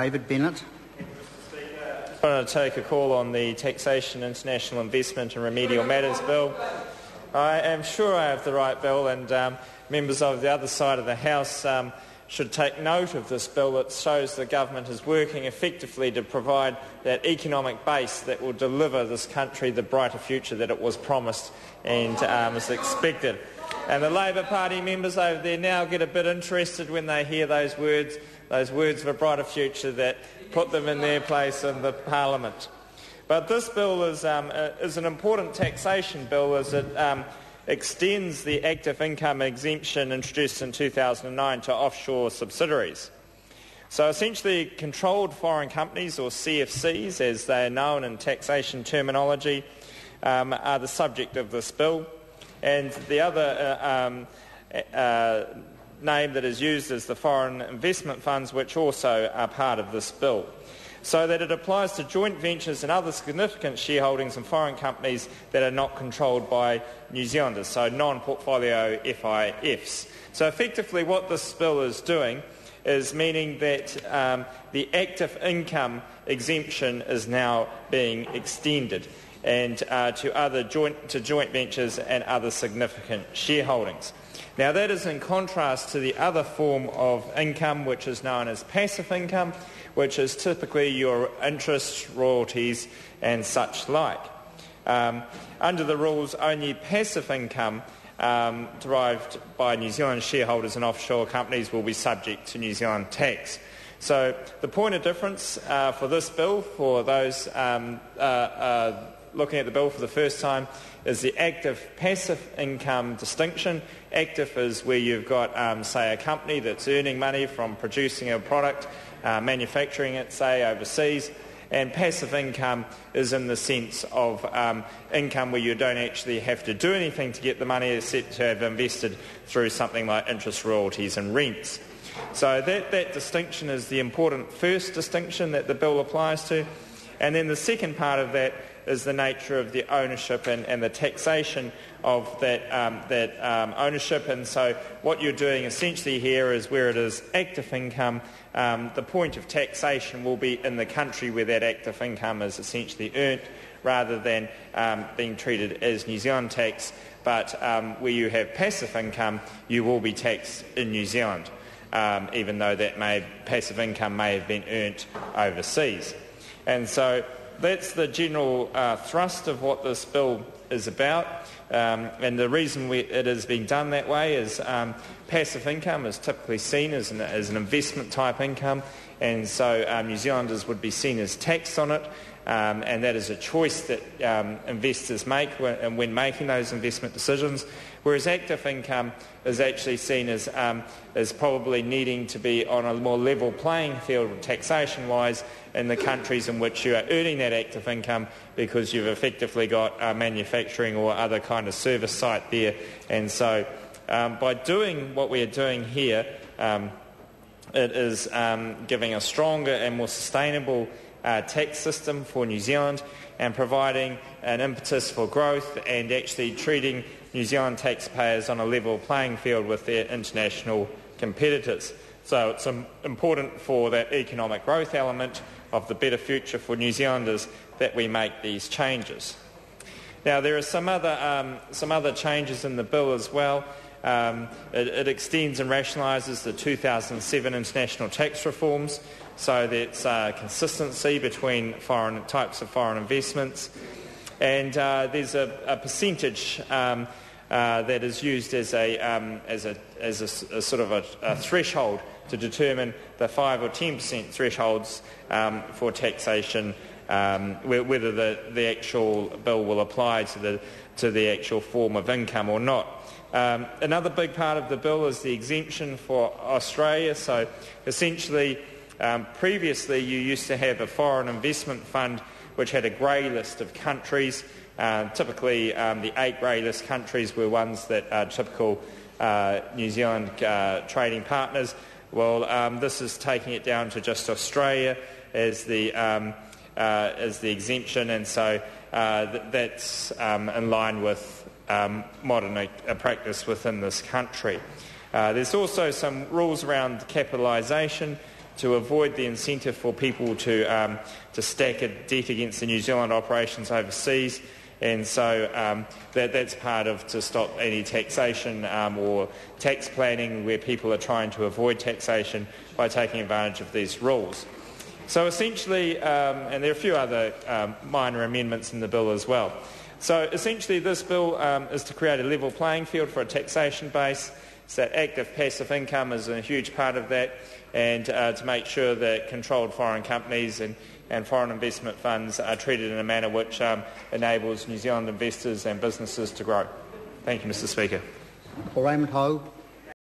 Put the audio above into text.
David Bennett. I want to take a call on the Taxation, International Investment and Remedial Matters Bill. I am sure I have the right bill, and members of the other side of the House should take note of this bill that shows the government is working effectively to provide that economic base that will deliver this country the brighter future that it was promised and is expected. And the Labor Party members over there now get a bit interested when they hear those words of a brighter future that put them in their place in the Parliament. But this bill is an important taxation bill as it extends the active income exemption introduced in 2009 to offshore subsidiaries. So essentially controlled foreign companies, or CFCs as they are known in taxation terminology, are the subject of this bill. And the other name that is used is the foreign investment funds, which also are part of this bill, so that it applies to joint ventures and other significant shareholdings in foreign companies that are not controlled by New Zealanders, so non-portfolio FIFs. So effectively what this bill is doing is meaning that the active income exemption is now being extended and to joint ventures and other significant shareholdings. Now that is in contrast to the other form of income, which is known as passive income, which is typically your interest, royalties and such like. Under the rules, only passive income derived by New Zealand shareholders in offshore companies will be subject to New Zealand tax. So the point of difference for this bill, for those looking at the bill for the first time, is the active-passive income distinction. Active is where you've got, say, a company that's earning money from producing a product, manufacturing it, say, overseas, and passive income is in the sense of income where you don't actually have to do anything to get the money except to have invested through something like interest, royalties and rents. So that distinction is the important first distinction that the bill applies to. And then the second part of that is the nature of the ownership and the taxation of that ownership. And so what you're doing essentially here is where it is active income, the point of taxation will be in the country where that active income is essentially earned, rather than being treated as New Zealand tax. But where you have passive income, you will be taxed in New Zealand, even though that passive income may have been earned overseas. And so that's the general thrust of what this bill is about. And the reason it is being done that way is passive income is typically seen as an investment type income, and so New Zealanders would be seen as taxed on it, and that is a choice that investors make when making those investment decisions, whereas active income is actually seen as probably needing to be on a more level playing field taxation-wise in the countries in which you are earning that active income, because you've effectively got a manufacturing or other kind of service site there. And so by doing what we are doing here, it is giving a stronger and more sustainable tax system for New Zealand and providing an impetus for growth and actually treating New Zealand taxpayers on a level playing field with their international competitors. So it's important for that economic growth element of the better future for New Zealanders that we make these changes. Now there are some other changes in the bill as well. It extends and rationalises the 2007 international tax reforms, so that's consistency between types of foreign investments, and there's a percentage that is used as a sort of a threshold to determine the 5 or 10% thresholds for taxation, whether the actual bill will apply to the actual form of income or not. Another big part of the bill is the exemption for Australia. So essentially, previously you used to have a foreign investment fund which had a grey list of countries. Typically the 8 grey list countries were ones that are typical New Zealand trading partners. Well, this is taking it down to just Australia as the exemption, and so that's in line with modern practice within this country. There's also some rules around capitalisation to avoid the incentive for people to stack a debt against the New Zealand operations overseas. And so that's part of to stop any taxation or tax planning where people are trying to avoid taxation by taking advantage of these rules. So essentially, and there are a few other minor amendments in the bill as well. So essentially this bill is to create a level playing field for a taxation base. So that active passive income is a huge part of that, and to make sure that controlled foreign companies and foreign investment funds are treated in a manner which enables New Zealand investors and businesses to grow. Thank you, Mr. Speaker. For Raymond Ho.